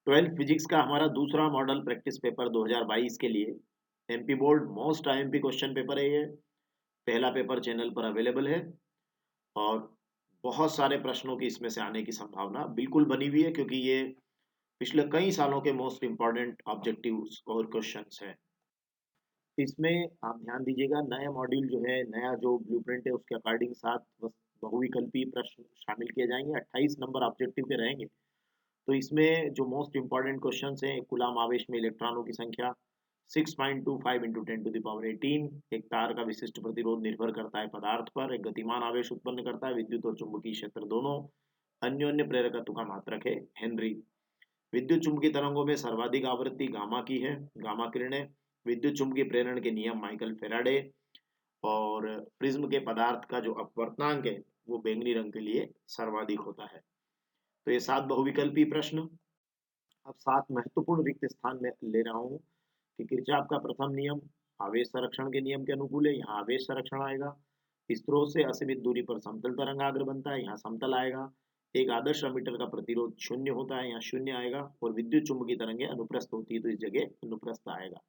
Twelfth physics का हमारा दूसरा मॉडल प्रैक्टिस पेपर 2022 के लिए MP board most IMP question paper है ये। पहला पेपर चैनल पर अवेलेबल है और बहुत सारे प्रश्नों की इसमें से आने की संभावना बिल्कुल बनी हुई है, क्योंकि ये पिछले कई सालों के मोस्ट इंपॉर्टेंट ऑब्जेक्टिव्स और क्वेश्चंस हैं। इसमें आप ध्यान दीजिएगा, नया मॉड्यूल जो है, नया जो ब्लूप्रिंट है, उसके अकॉर्डिंग 7 बहुविकल्पी प्रश्न शामिल किए जाएंगे। 28 नंबर ऑब्जेक्टिव के रहेंगे। तो इसमें जो मोस्ट इंपॉर्टेंट क्वेश्चंस हैं, कूलाम आवेश में इलेक्ट्रॉनों की संख्या 6.25 इंटू 10⁻18। एक तार का विशिष्ट प्रतिरोध निर्भर करता है पदार्थ पर। एक गतिमान आवेश उत्पन्न करता है। विद्युत और चुंबकीय क्षेत्र दोनों। अन्योन्य प्रेरकत्व का मात्रक है हेनरी। विद्युत चुंबकीय तरंगों में सर्वाधिक आवृत्ति गामा की है, गामा किरणें। विद्युत चुंबकीय प्रेरण के नियम माइकल फेराडे। और प्रिज्म के पदार्थ का जो अपवर्तनांक है वो बैंगनी रंग के लिए सर्वाधिक होता है। तो ये 7 बहुविकल्पी प्रश्न। अब 7 महत्वपूर्ण रिक्त स्थान में ले रहा हूँ कि किरचॉफ का प्रथम नियम आवेश संरक्षण के नियम के अनुकूल है। यहाँ आवेश संरक्षण आएगा। स्रोत से असीमित दूरी पर समतल तरंगाग्र बनता है, यहाँ समतल आएगा। एक आदर्श एमीटर का प्रतिरोध 0 होता है, यहाँ 0 आएगा। और विद्युत चुंबकीय तरंगें अनुप्रस्थ होती है, तो इस जगह अनुप्रस्थ आएगा।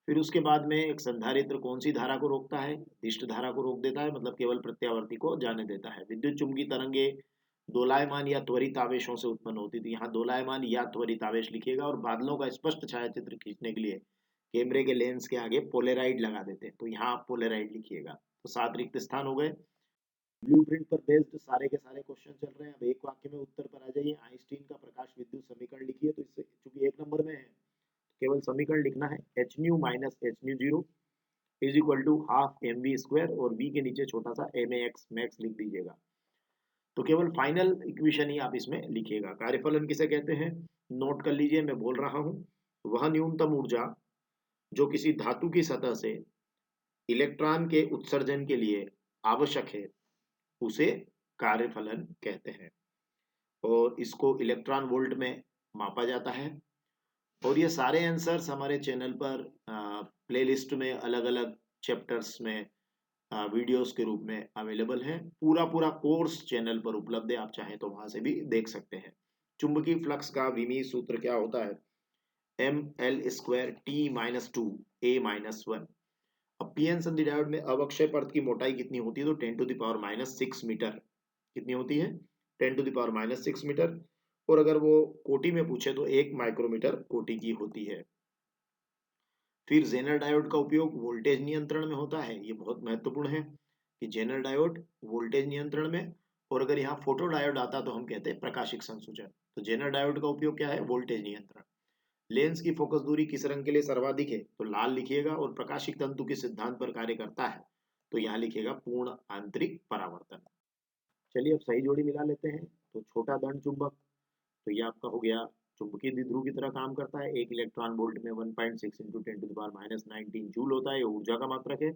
फिर उसके बाद में एक संधारित्र कौन सी धारा को रोकता है? दिष्ट धारा को रोक देता है, मतलब केवल प्रत्यावर्ती को जाने देता है। विद्युत चुंबकीय तरंगे दोलायमान या त्वरित आवेशों से उत्पन्न होती थी, यहाँ दोलायमान या त्वरित आवेश लिखिएगा। और बादलों का स्पष्ट छायाचित्र खींचने के लिए कैमरे के लेंस के आगे पोलेराइड लगा देते हैं, तो यहाँ आप पोलेराइड लिखिएगा। तो 7 रिक्त स्थान हो गए। ब्लूप्रिंट पर बेस्ड सारे के सारे क्वेश्चन चल रहे हैं। अब एक वाक्य में उत्तर पर आ जाइए। आइंस्टीन का प्रकाश विद्युत समीकरण लिखिए। तो इससे चूंकि 1 नंबर में है, केवल समीकरण लिखना है। H nu minus H nu zero is equal to half M V square, और वी के नीचे छोटा सा एम ए एक्स मैक्स लिख दीजिएगा। तो केवल फाइनल इक्वेशन ही आप इसमें लिखिएगा। कार्यफलन किसे कहते हैं? नोट कर लीजिए, मैं बोल रहा हूं। वह न्यूनतम ऊर्जा जो किसी धातु की सतह से इलेक्ट्रॉन के उत्सर्जन के लिए आवश्यक है, उसे कार्यफलन कहते हैं। और इसको इलेक्ट्रॉन वोल्ट में मापा जाता है। और ये सारे आंसर्स हमारे चैनल पर प्लेलिस्ट में अलग अलग चैप्टर्स में वीडियोस के रूप में अवेलेबल है। पूरा पूरा कोर्स चैनल पर उपलब्ध है, आप चाहें तो वहां से भी देख सकते हैं। चुंबकीय फ्लक्स का विमीय सूत्र क्या होता है? M L square T minus two A minus one. अब पीएन संधि डायोड में अवक्षय पर्त की मोटाई कितनी होती है? तो 10⁻⁻6 मीटर। कितनी होती है? 10⁻⁻6 मीटर। और अगर वो कोटि में पूछे तो 1 माइक्रोमीटर कोटि की होती है। फिर जेनर डायोड का उपयोग वोल्टेज नियंत्रण में होता है। ये बहुत महत्वपूर्ण है कि जेनर डायोड वोल्टेज नियंत्रण में। और अगर यहाँ फोटो डायोड आता तो हम कहते हैं प्रकाशिक संसूचन। तो जेनर डायोड का उपयोग क्या है? वोल्टेज नियंत्रण। लेंस की फोकस दूरी किस रंग के लिए सर्वाधिक है? तो लाल लिखिएगा। और प्रकाशिक तंतु के सिद्धांत पर कार्य करता है, तो यहाँ लिखिएगा पूर्ण आंतरिक परावर्तन। चलिए अब सही जोड़ी मिला लेते हैं। तो छोटा दंड चुंबक, तो ये आपका हो गया चुंबकीय द्विध्रुव की तरह काम करता है। 1 इलेक्ट्रॉन वोल्ट में 1.6 इंटू 10⁻⁻19 जूल होता है, ये ऊर्जा का मात्रक है।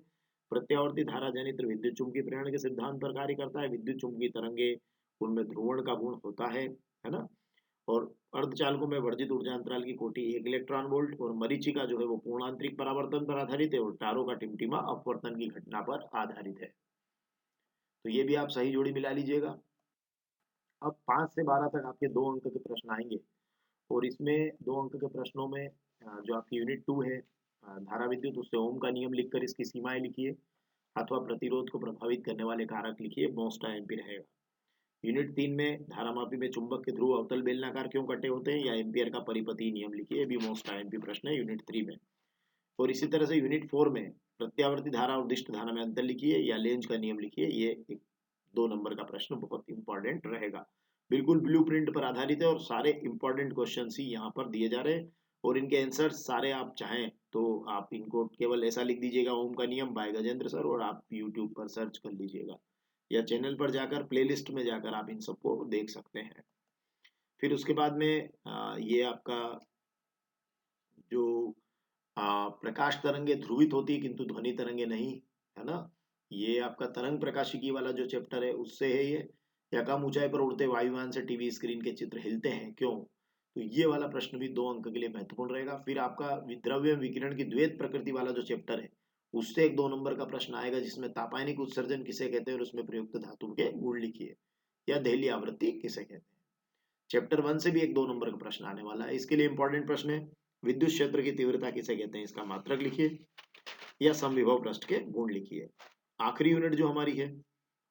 प्रत्यावर्ती धारा जनित्र विद्युत चुंबकीय प्रेरण के सिद्धांत पर कार्य करता है। विद्युत चुंबकीय तरंगे, उनमें ध्रुवण का गुण होता है ना। और अर्धचालकों में वर्जित ऊर्जा अंतराल की कोटि 1 इलेक्ट्रॉन वोल्ट। और मरीचिका जो है वो पूर्ण आंतरिक परावर्तन पर आधारित है। और तारों का टिमटिमा अपवर्तन की घटना पर आधारित है। तो ये भी आप सही जोड़ी मिला लीजिएगा। अब 5 से 12 तक आपके 2 अंक के प्रश्न आएंगे। और इसमें 2 अंक के प्रश्नों में जो आपकी यूनिट 2 है धारा विद्युत, उससे ओम का नियम लिखकर इसकी सीमाएं लिखिए, अथवा प्रतिरोध को प्रभावित करने वाले कारक लिखिए। मोस्ट एम्पी रहेगा। यूनिट 3 में धारामापी में चुंबक के ध्रुव अवतल बेलनाकार क्यों कटे होते हैं, या एम्पियर का परिपति नियम लिखिए। भी मोस्ट एम्पी प्रश्न है यूनिट 3 में। और इसी तरह से यूनिट 4 में प्रत्यावर्ती धारा और दिष्ट धारा में अंतर लिखिए, या लेंज का नियम लिखिए। ये एक 2 नंबर का प्रश्न बहुत इंपॉर्टेंट रहेगा। बिल्कुल ब्लूप्रिंट पर आधारित है और सारे इंपॉर्टेंट क्वेश्चन ही यहाँ पर दिए जा रहे हैं। और इनके आंसर सारे आप चाहें तो आप इनको केवल ऐसा लिख दीजिएगा, ओम का नियम बाय गजेंद्र सर, और आप यूट्यूब पर सर्च कर लीजिएगा, या चैनल पर जाकर प्लेलिस्ट में जाकर आप इन सबको देख सकते हैं। फिर उसके बाद में ये आपका जो प्रकाश तरंगे ध्रुवित होती है किंतु ध्वनि तरंगे नहीं, है ना। ये आपका तरंग प्रकाशिकी वाला जो चैप्टर है उससे है ये। या कम ऊंचाई पर उड़ते वायुयान से टीवी स्क्रीन के चित्र हिलते हैं क्यों? तो ये वाला प्रश्न भी 2 अंक के लिए महत्वपूर्ण रहेगा। फिर आपका द्रव्य विकिरण की द्वैत प्रकृति वाला जो चैप्टर है उससे एक 2 नंबर का प्रश्न आएगा, जिसमें तापायनिक उत्सर्जन किसे कहते हैं और उसमें प्रयुक्त धातु के गुण लिखिए, या दहली आवृत्ति किसे कहते हैं। चैप्टर 1 से भी एक 2 नंबर का प्रश्न आने वाला है। इसके लिए इंपॉर्टेंट प्रश्न है, विद्युत क्षेत्र की तीव्रता किसे कहते हैं, इसका मात्रक लिखिए या समविभव पृष्ठ के गुण लिखिए। आखिरी यूनिट जो हमारी है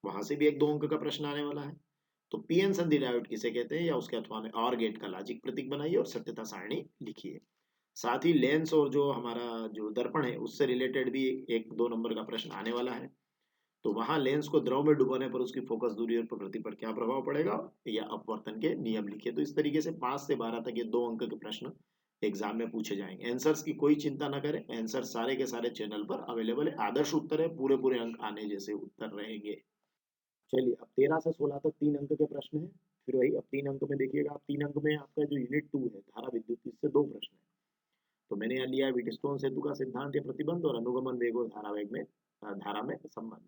वहां से भी एक 2 अंक का प्रश्न आने वाला है। तो पीएन संधि डायोड किसे कहते हैं या उसके अथवा में और गेट का लॉजिक प्रतीक बनाइए और सत्यता सारणी लिखिए। साथ ही लेंस और जो हमारा जो दर्पण है उससे रिलेटेड भी एक 2 नंबर का प्रश्न आने वाला है। तो वहां लेंस को द्रव में डुबाने पर उसकी फोकस दूरी और प्रकृति पर क्या प्रभाव पड़ेगा या अपवर्तन के नियम लिखिए। तो इस तरीके से 5 से 12 तक ये 2 अंक के प्रश्न एग्जाम में पूछे जाएंगे। आंसर्स की कोई चिंता ना करें, आंसर सारे के सारे चैनल पर अवेलेबल है। आदर्श उत्तर है, पूरे पूरे अंक आने जैसे उत्तर रहेंगे। चलिए अब 13 से 16 तक 3 अंक के प्रश्न है। फिर वही अब 3 अंक में देखिएगा, आप 3 अंक में आपका जो यूनिट 2 है धारा विद्युत, इससे 2 प्रश्न है। तो मैंने यहाँ लिया है व्हीटस्टोन सेतु का सिद्धांत या प्रतिबंध और अनुगमन वेग और धारा वेग में धारा में संबंध,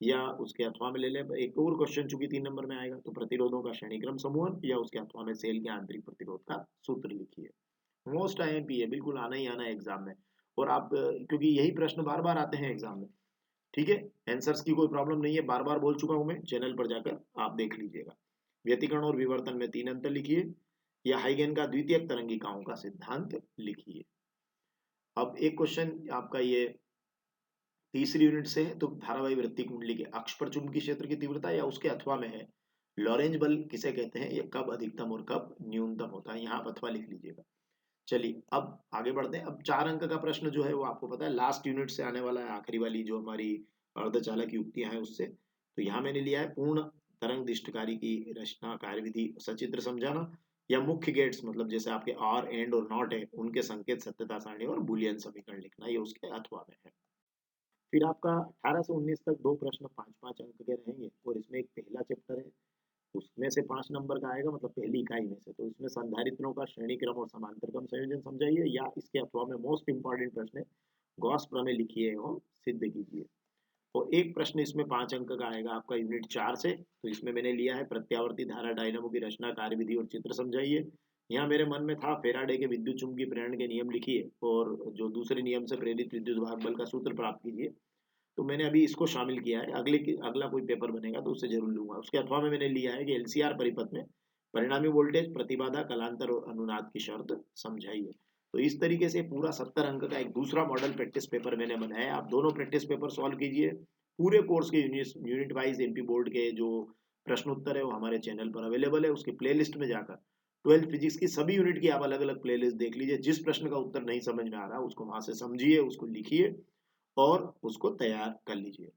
या उसके अथवा में ले ले एक और क्वेश्चन चूंकि 3 नंबर में आएगा तो प्रतिरोधों का श्रेणीक्रम समूहन या उसके अथवा में सेल के आंतरिक प्रतिरोध का सूत्र लिखिए। मोस्ट आईएमपी है, बिल्कुल आना ही आना है एग्जाम में। और आप क्योंकि यही प्रश्न बार बार आते हैं एग्जाम में, ठीक है, आंसर्स की कोई प्रॉब्लम नहीं है, बार बार बोल चुका हूं मैं, चैनल पर जाकर आप देख लीजिएगा। व्यतिकरण और विवर्तन में 3 अंतर लिखिए या हाइगेन का द्वितीयक तरंगिकाओं का सिद्धांत लिखिए। अब एक क्वेश्चन आपका ये तीसरी यूनिट से है, तो धारावाही वृत्ति कुंडली के अक्ष पर चुंबकीय क्षेत्र की तीव्रता या उसके अथवा में है लॉरेंज बल किसे कहते हैं, ये कब अधिकतम और कब न्यूनतम होता है, यहाँ आप अथवा लिख लीजिएगा। चलिए अब आगे बढ़ते हैं। अब 4 अंक का प्रश्न जो है वो आपको पता है लास्ट यूनिट से आने वाला है, आखिरी वाली जो हमारी अर्धचालक युक्तियां हैं उससे। तो यहाँ मैंने लिया है पूर्ण तरंग दिष्टकारी की रचना कार्यविधि सचित्र समझाना, या मुख्य गेट्स मतलब जैसे आपके आर एंड और नॉट है उनके संकेत सत्यता सारणी और बुलियन समीकरण लिखना, ये उसके अथवा में है। फिर आपका 18 से 19 तक 2 प्रश्न 5-5 अंक के रहेंगे और इसमें एक पहला चैप्टर है, उसमें से 5 नंबर का आएगा, मतलब पहली इकाई में से। तो इसमें संधारित्रों का श्रेणी क्रम और समांतर क्रम संयोजन समझाइए, या इसके अथवा में मोस्ट इंपॉर्टेंट प्रश्न है गॉस प्रमेय लिखिए एवं सिद्ध कीजिए। और एक प्रश्न इसमें 5 अंक का आएगा आपका यूनिट 4 से। तो इसमें मैंने लिया है प्रत्यावर्ती धारा डायनामो की रचना कार्यविधि और चित्र समझाइए। यहाँ मेरे मन में था फेराडे के विद्युत चुम्बकीय प्रेरण के नियम लिखिए और जो दूसरे नियम से प्रेरित विद्युत भाग बल का सूत्र प्राप्त कीजिए। तो मैंने अभी इसको शामिल किया है, अगला कोई पेपर बनेगा तो उससे जरूर लूंगा। उसके अथवा में मैंने लिया है कि एलसीआर परिपथ में परिणामी वोल्टेज प्रतिबाधा कलांतर और अनुनाद की शर्त समझाइए। तो इस तरीके से पूरा 70 अंक का एक दूसरा मॉडल प्रैक्टिस पेपर मैंने बनाया है। आप दोनों प्रैक्टिस पेपर सॉल्व कीजिए। पूरे कोर्स के यूनिट वाइज एमपी बोर्ड के जो प्रश्न उत्तर है वो हमारे चैनल पर अवेलेबल है। उसकी प्लेलिस्ट में जाकर 12th फिजिक्स की सभी यूनिट की आप अलग अलग प्लेलिस्ट देख लीजिए। जिस प्रश्न का उत्तर नहीं समझ में आ रहा उसको वहां से समझिए, उसको लिखिए और उसको तैयार कर लीजिए।